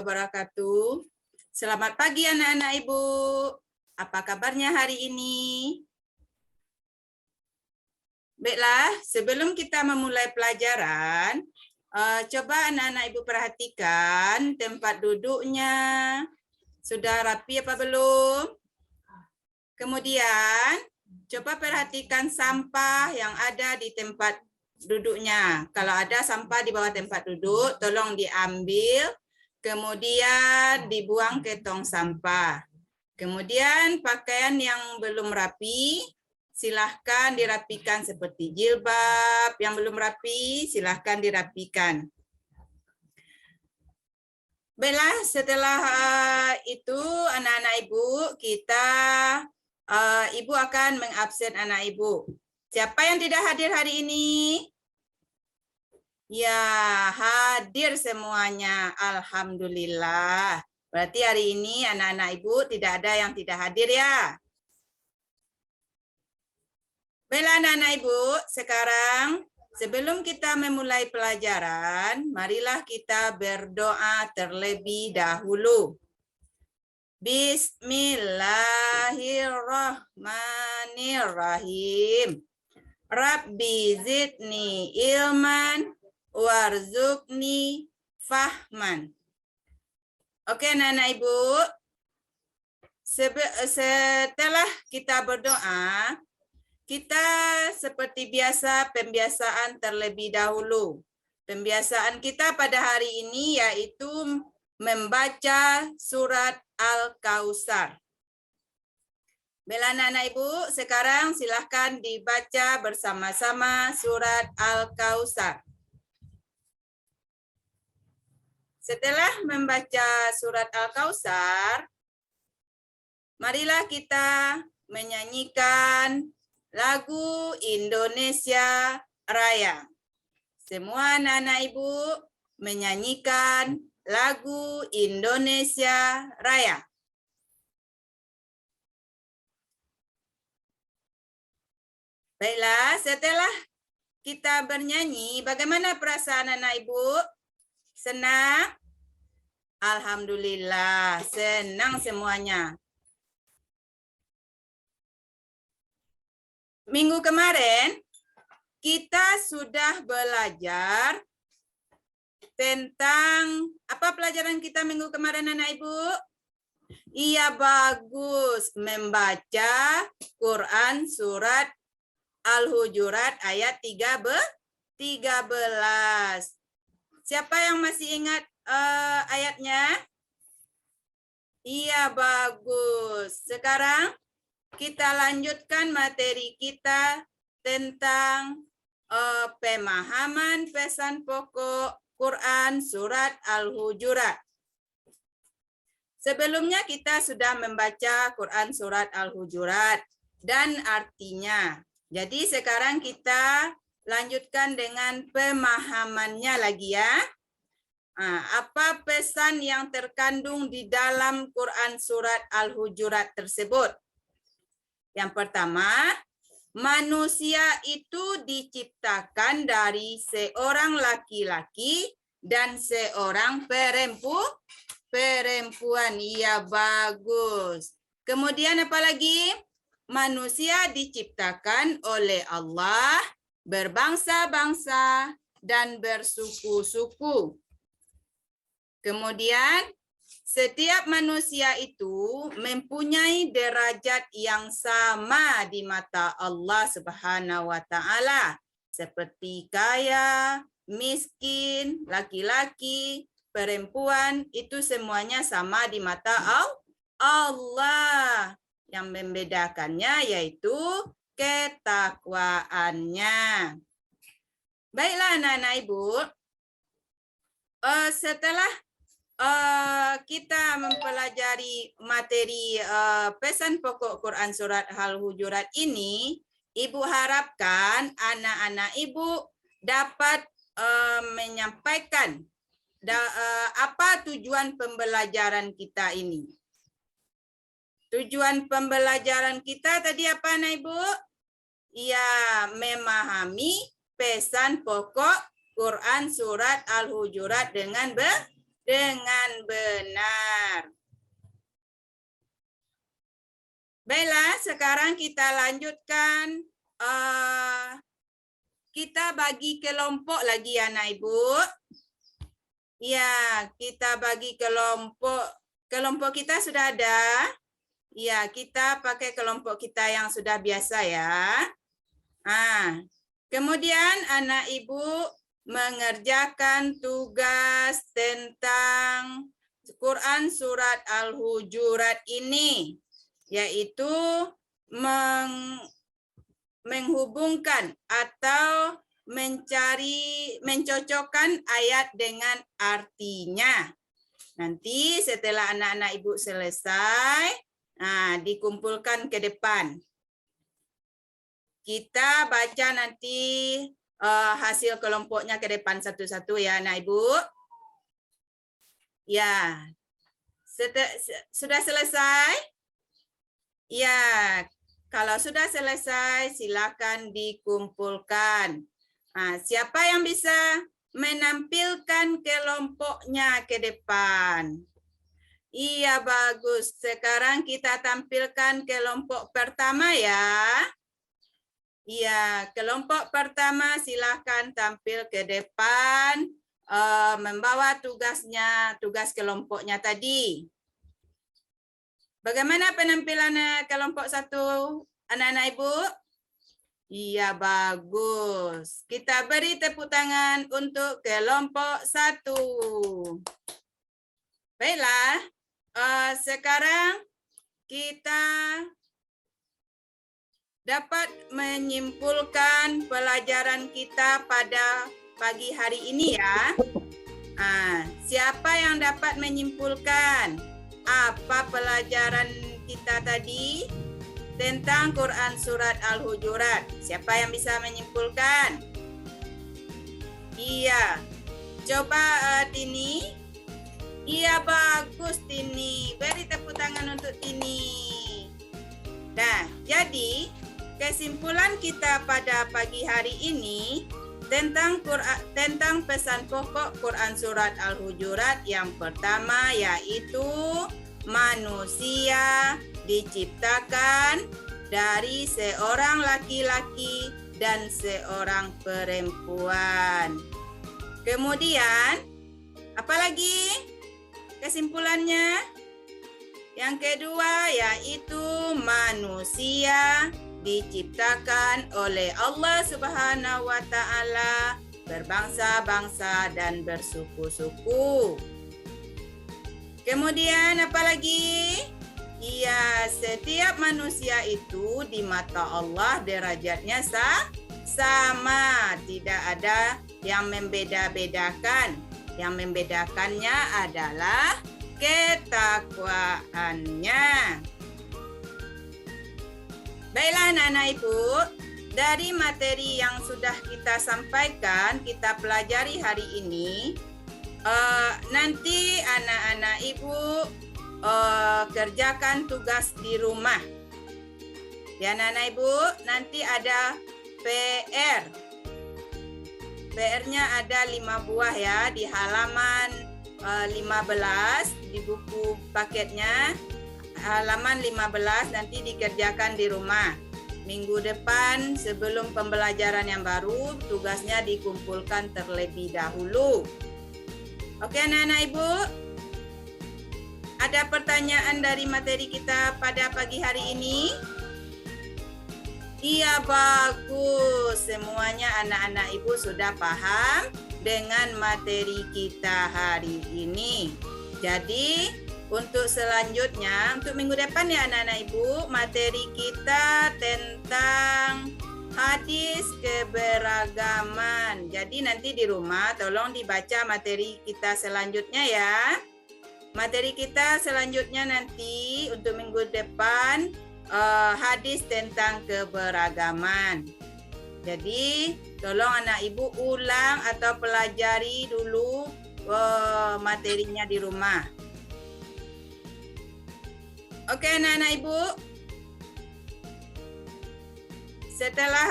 wabarakatuh. Selamat pagi anak-anak Ibu. Apa kabarnya hari ini? Baiklah, sebelum kita memulai pelajaran, coba anak-anak Ibu perhatikan tempat duduknya. Sudah rapi apa belum? Kemudian, coba perhatikan sampah yang ada di tempat duduknya. Kalau ada sampah di bawah tempat duduk, tolong diambil, kemudian dibuang ke tong sampah. Kemudian pakaian yang belum rapi, silahkan dirapikan seperti jilbab. Yang belum rapi, silahkan dirapikan. Baiklah, setelah itu anak-anak Ibu, Ibu akan mengabsen anak Ibu. Siapa yang tidak hadir hari ini? Ya, hadir semuanya. Alhamdulillah. Berarti hari ini anak-anak Ibu tidak ada yang tidak hadir ya. Baiklah anak-anak Ibu, sekarang sebelum kita memulai pelajaran, marilah kita berdoa terlebih dahulu. Bismillahirrahmanirrahim. Rabbi zidni ilman warzuqni fahman. Oke anak-anak Ibu, setelah kita berdoa, kita seperti biasa pembiasaan terlebih dahulu. Pembiasaan kita pada hari ini yaitu membaca surat Al-Kautsar. Baiklah anak-anak Ibu, sekarang silahkan dibaca bersama-sama surat Al-Kautsar. Setelah membaca surat Al-Kautsar, marilah kita menyanyikan lagu Indonesia Raya. Semua anak-anak Ibu menyanyikan lagu Indonesia Raya. Baiklah, setelah kita bernyanyi, bagaimana perasaan anak Ibu? Senang? Alhamdulillah, senang semuanya. Minggu kemarin, kita sudah belajar tentang, apa pelajaran kita minggu kemarin anak Ibu? Iya bagus, membaca Quran surat Al-Hujurat ayat 13. Siapa yang masih ingat ayatnya? Iya bagus. Sekarang kita lanjutkan materi kita tentang pemahaman pesan pokok Quran surat Al-Hujurat. Sebelumnya kita sudah membaca Quran surat Al-Hujurat dan artinya. Jadi sekarang kita lanjutkan dengan pemahamannya lagi ya. Apa pesan yang terkandung di dalam Quran surat Al-Hujurat tersebut? Yang pertama, manusia itu diciptakan dari seorang laki-laki dan seorang perempuan. Iya bagus. Kemudian apa lagi? Manusia diciptakan oleh Allah, berbangsa-bangsa dan bersuku-suku. Kemudian setiap manusia itu mempunyai derajat yang sama di mata Allah Subhanahu wa taala, seperti kaya, miskin, laki-laki, perempuan, itu semuanya sama di mata Allah. Yang membedakannya yaitu ketakwaannya. Baiklah anak-anak Ibu, setelah kita mempelajari materi pesan pokok Quran surat Al-Hujurat ini, Ibu harapkan anak-anak Ibu dapat menyampaikan apa tujuan pembelajaran kita ini. Tujuan pembelajaran kita tadi apa anak Ibu? Ya, memahami pesan pokok Quran surat Al-Hujurat dengan dengan benar. Baiklah, sekarang kita lanjutkan. Kita bagi kelompok lagi ya, anak ibu. Ya, kita bagi kelompok. Kelompok kita sudah ada. Ya, kita pakai kelompok kita yang sudah biasa ya. Kemudian anak ibu mengerjakan tugas tentang Quran surat Al-Hujurat ini, yaitu menghubungkan atau mencocokkan ayat dengan artinya. Nanti setelah anak-anak ibu selesai, dikumpulkan ke depan. Kita baca nanti hasil kelompoknya ke depan satu-satu ya anak ibu. Ya, sudah selesai? Ya, kalau sudah selesai silakan dikumpulkan. Siapa yang bisa menampilkan kelompoknya ke depan? Iya, bagus. Sekarang kita tampilkan kelompok pertama ya. Iya, kelompok pertama silakan tampil ke depan, membawa tugasnya, tugas kelompoknya tadi. Bagaimana penampilan kelompok satu, anak-anak ibu? Iya, bagus. Kita beri tepuk tangan untuk kelompok satu. Baiklah, sekarang kita dapat menyimpulkan pelajaran kita pada pagi hari ini ya. Siapa yang dapat menyimpulkan apa pelajaran kita tadi tentang Quran surat Al-Hujurat? Siapa yang bisa menyimpulkan? Iya. Coba Tini. Iya, bagus Tini. Beri tepuk tangan untuk Tini. Nah, jadi kesimpulan kita pada pagi hari ini tentang pesan pokok Quran surat Al-Hujurat yang pertama yaitu manusia diciptakan dari seorang laki-laki dan seorang perempuan. Kemudian, apa lagi kesimpulannya? Yang kedua yaitu manusia diciptakan oleh Allah Subhanahu wa Ta'ala, berbangsa-bangsa dan bersuku-suku. Kemudian apa lagi? Iya, setiap manusia itu di mata Allah derajatnya sama, tidak ada yang membeda-bedakan. Yang membedakannya adalah ketakwaannya. Baiklah anak-anak ibu, dari materi yang sudah kita sampaikan, kita pelajari hari ini, nanti anak-anak ibu kerjakan tugas di rumah. Ya anak-anak ibu, nanti ada PR. PR-nya ada 5 buah ya, di halaman 15 di buku paketnya. Halaman 15 nanti dikerjakan di rumah. Minggu depan sebelum pembelajaran yang baru, tugasnya dikumpulkan terlebih dahulu. Oke anak-anak ibu, ada pertanyaan dari materi kita pada pagi hari ini? Iya, bagus. Semuanya anak-anak ibu sudah paham dengan materi kita hari ini. Jadi untuk selanjutnya, untuk minggu depan ya anak-anak ibu, materi kita tentang hadis keberagaman. Jadi nanti di rumah tolong dibaca materi kita selanjutnya ya. Materi kita selanjutnya nanti untuk minggu depan hadis tentang keberagaman. Jadi tolong anak ibu ulang atau pelajari dulu materinya di rumah. Oke anak-anak ibu, setelah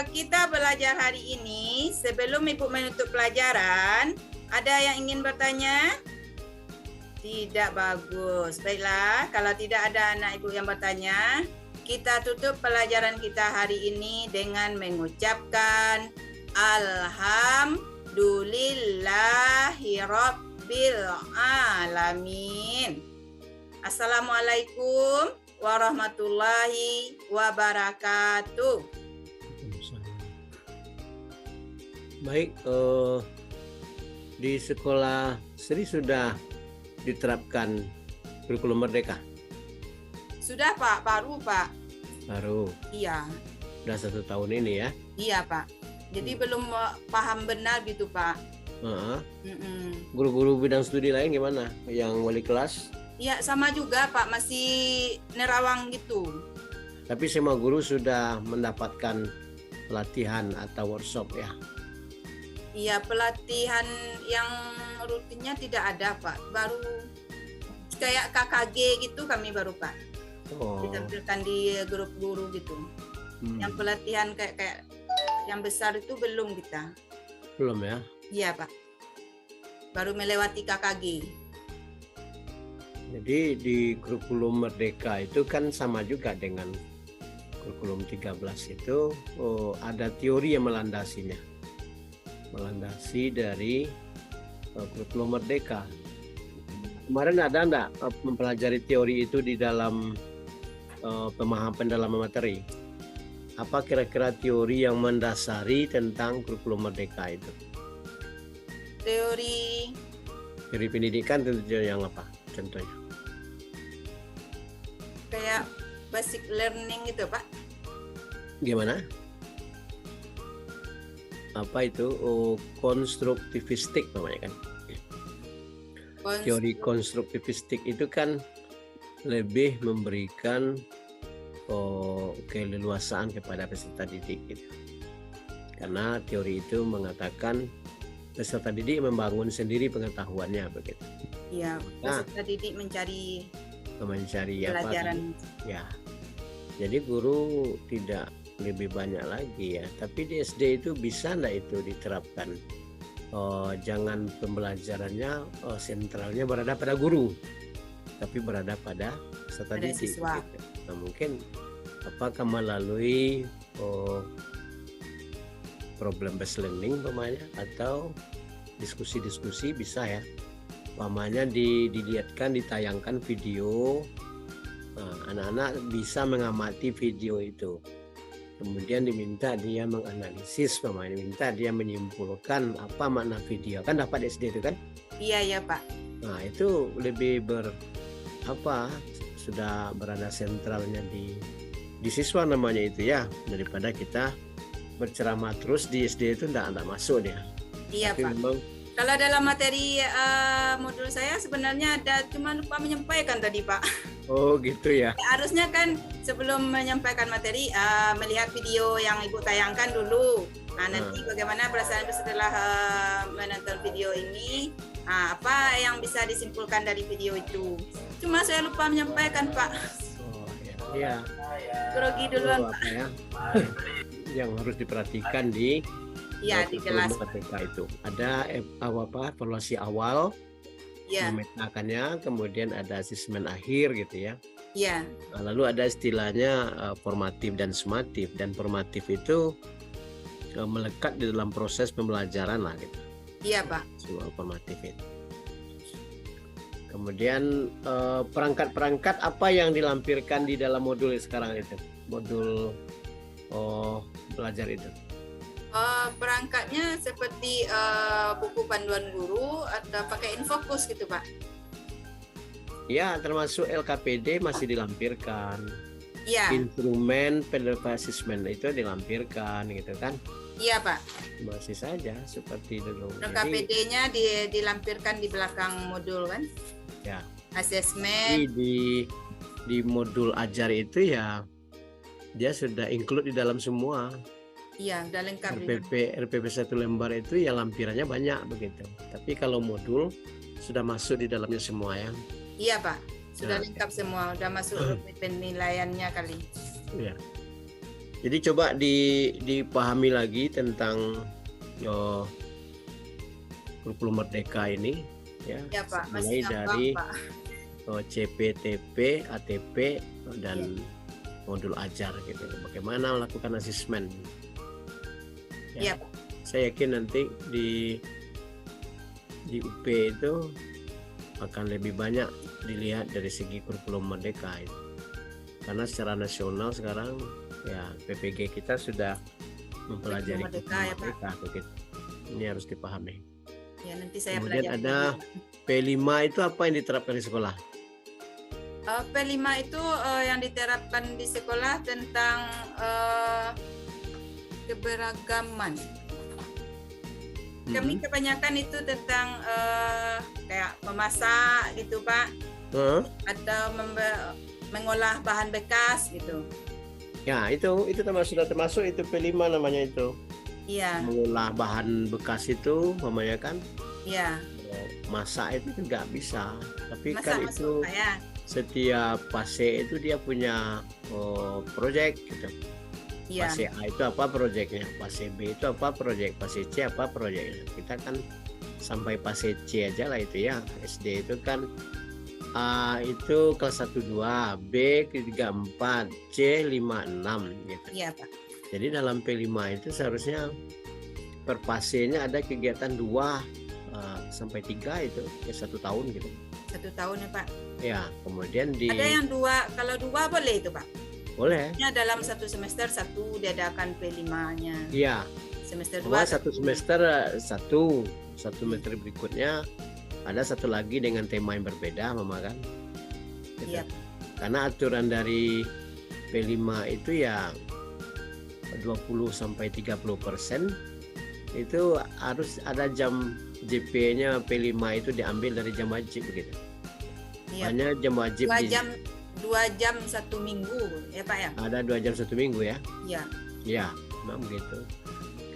kita belajar hari ini, sebelum ibu menutup pelajaran, ada yang ingin bertanya? Tidak bagus. Baiklah, kalau tidak ada anak ibu yang bertanya, kita tutup pelajaran kita hari ini dengan mengucapkan Alhamdulillahirabbil alamin. Assalamualaikum warahmatullahi wabarakatuh. Baik, di sekolah Sri sudah diterapkan kurikulum merdeka? Sudah Pak, baru Pak. Baru? Iya. Sudah 1 tahun ini ya? Iya Pak. Jadi belum paham benar gitu Pak. Guru-guru bidang studi lain gimana? Yang wali kelas? Iya sama juga Pak, masih nerawang gitu. Tapi semua guru sudah mendapatkan pelatihan atau workshop ya? Iya, pelatihan yang rutinnya tidak ada Pak. Baru kayak KKG gitu kami baru Pak. Ditampilkan di grup guru gitu. Yang pelatihan kayak yang besar itu belum kita. Belum ya? Iya Pak. Baru melewati KKG. Jadi di kurikulum merdeka itu kan sama juga dengan kurikulum 13 itu ada teori yang melandasinya. Melandasi dari kurikulum merdeka. Kemarin ada enggak mempelajari teori itu di dalam pemahaman pendalaman materi? Apa kira-kira teori yang mendasari tentang kurikulum merdeka itu? Teori pendidikan tentunya yang apa contohnya? Kayak basic learning itu Pak. Gimana? Apa itu? Konstruktivistik namanya kan? Teori konstruktivistik itu kan lebih memberikan keleluasaan kepada peserta didik gitu. Karena teori itu mengatakan peserta didik membangun sendiri pengetahuannya begitu. Iya, peserta didik mencari apa? pelajaran. Ya. Jadi guru tidak lebih banyak lagi ya, tapi di SD itu bisa enggak itu diterapkan? Jangan pembelajarannya sentralnya berada pada guru, tapi berada pada peserta didik. Gitu. Nah, mungkin apakah melalui problem based learning umpamanya atau diskusi-diskusi bisa ya, umpamanya dilihatkan, ditayangkan video, anak-anak bisa mengamati video itu. Kemudian diminta dia menganalisis, diminta dia menyimpulkan apa makna video. Kan dapat SD itu kan? Iya Pak. Nah itu lebih sudah berada sentralnya di siswa namanya itu ya, daripada kita berceramah terus di SD itu enggak masuk dia. Iya tapi Pak. Memang, kalau dalam materi modul saya sebenarnya ada, cuma lupa menyampaikan tadi Pak. Oh gitu ya. Harusnya kan sebelum menyampaikan materi melihat video yang Ibu tayangkan dulu. Nah nanti bagaimana perasaan setelah menonton video ini, apa yang bisa disimpulkan dari video itu. Cuma saya lupa menyampaikan Pak. Oh ya. Grogi duluan Pak. Ya. Yang harus diperhatikan di kelas itu ada evaluasi awal. Memetakannya, kemudian ada asesmen akhir gitu ya. Iya. Lalu ada istilahnya formatif dan sumatif, dan formatif itu melekat di dalam proses pembelajaran lah gitu. Iya Pak. Soal formatif itu. Kemudian perangkat-perangkat apa yang dilampirkan di dalam modul sekarang itu? Modul belajar itu. Perangkatnya seperti buku panduan guru atau pakai Infocus gitu Pak? Ya, termasuk LKPD masih dilampirkan. Iya. Instrumen pedagogi assessment itu dilampirkan gitu kan? Iya Pak. Masih saja seperti dulu. LKPD-nya dilampirkan di belakang modul kan? Ya. Assessment. Di modul ajar itu ya dia sudah include di dalam semua. Iya, udah lengkap. RPP 1 lembar itu ya lampirannya banyak begitu. Tapi kalau modul sudah masuk di dalamnya semua ya. Iya Pak, sudah lengkap semua, udah masuk penilaiannya kali. Iya. Jadi coba dipahami lagi tentang kurikulum merdeka ini. ya. Ya Pak, Mulai masih gampang dari Pak. CPTP, ATP dan modul ajar gitu. Bagaimana melakukan asesmen? Iya Pak. Saya yakin nanti di UP itu akan lebih banyak dilihat dari segi kurikulum merdeka itu. Karena secara nasional sekarang ya PPG kita sudah mempelajari Kurikulum kurikulum merdeka, ya, Pak. merdeka begitu. Ini harus dipahami. Ya nanti saya Kemudian pelajari ada dulu. P5 itu apa yang diterapkan di sekolah? P5 itu yang diterapkan di sekolah tentang keberagaman. Kami kebanyakan itu tentang kayak memasak gitu Pak, atau mengolah bahan bekas gitu. Ya itu sudah termasuk itu P5 namanya itu. Iya. Mengolah bahan bekas itu namanya kan. Iya. Masak itu juga bisa, tapi Masak kan masuk, itu ya. setiap fase itu dia punya project gitu. Iya. Fase A itu apa proyeknya, fase B itu apa proyek, fase C apa proyeknya. Kita kan sampai fase C aja lah itu ya. SD itu kan A itu kelas 1 2, B 3 4, C 5 6 gitu. Iya Pak. Jadi dalam P5 itu seharusnya per fasenya ada kegiatan 2 sampai 3 itu ya 1 tahun gitu. 1 tahun ya Pak. Ya, kemudian Ada yang 2, kalau 2 boleh itu Pak. Boleh. Dalam 1 semester 1 diadakan P5-nya. Iya. Semester 2 1 semester 1 semester berikutnya ada 1 lagi dengan tema yang berbeda, Mama kan. Gitu. Iya. Karena aturan dari P5 itu ya 20 sampai 30% itu harus ada jam JP-nya P5 itu diambil dari jam wajib begitu. Iya. Hanya jam wajib 2 jam 1 minggu ya Pak ya. Ada 2 jam 1 minggu ya. Iya. Ya, memang begitu.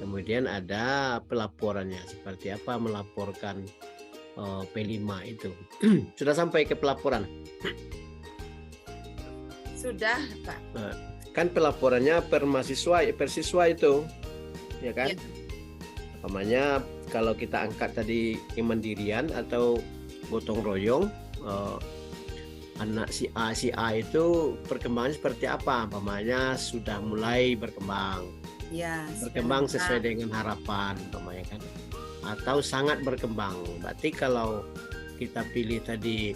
Kemudian ada pelaporannya seperti apa melaporkan P5 itu. Sudah sampai ke pelaporan? Sudah Pak. Kan pelaporannya per siswa itu, ya kan? Ya. Namanya kalau kita angkat tadi kemandirian atau gotong royong, anak si A itu perkembangannya seperti apa? Namanya sudah mulai berkembang, Ya. berkembang sesuai dengan harapan, namanya kan? Atau sangat berkembang. Berarti kalau kita pilih tadi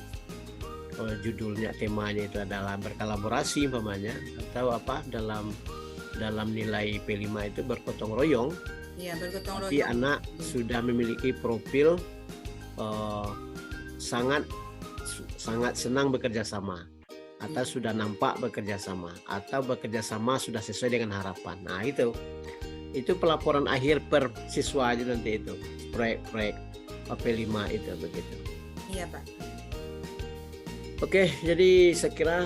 judulnya, temanya itu adalah berkolaborasi namanya, atau apa dalam nilai P5 itu bergotong royong. Ya, bergotong royong. Tapi anak sudah memiliki profil sangat senang bekerja sama, atau sudah nampak bekerja sama, atau bekerja sama sudah sesuai dengan harapan. Nah itu pelaporan akhir per siswa aja nanti itu proyek P5 itu begitu. Iya Pak. Oke, jadi saya kira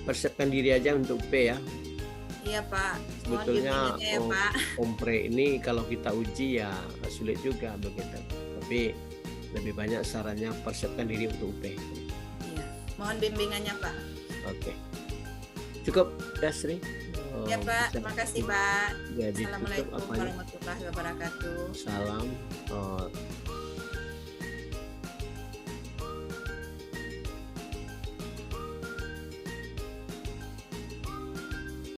persiapkan diri aja untuk P ya. Iya Pak. Sebetulnya ya, Pak. Kompre ini kalau kita uji ya sulit juga begitu. Tapi lebih banyak sarannya persiapkan diri untuk UP. Iya. Mohon bimbingannya Pak. Oke. Cukup ya Sri. Ya Pak, terima kasih Pak. Jadi Assalamualaikum warahmatullahi wabarakatuh. Salam.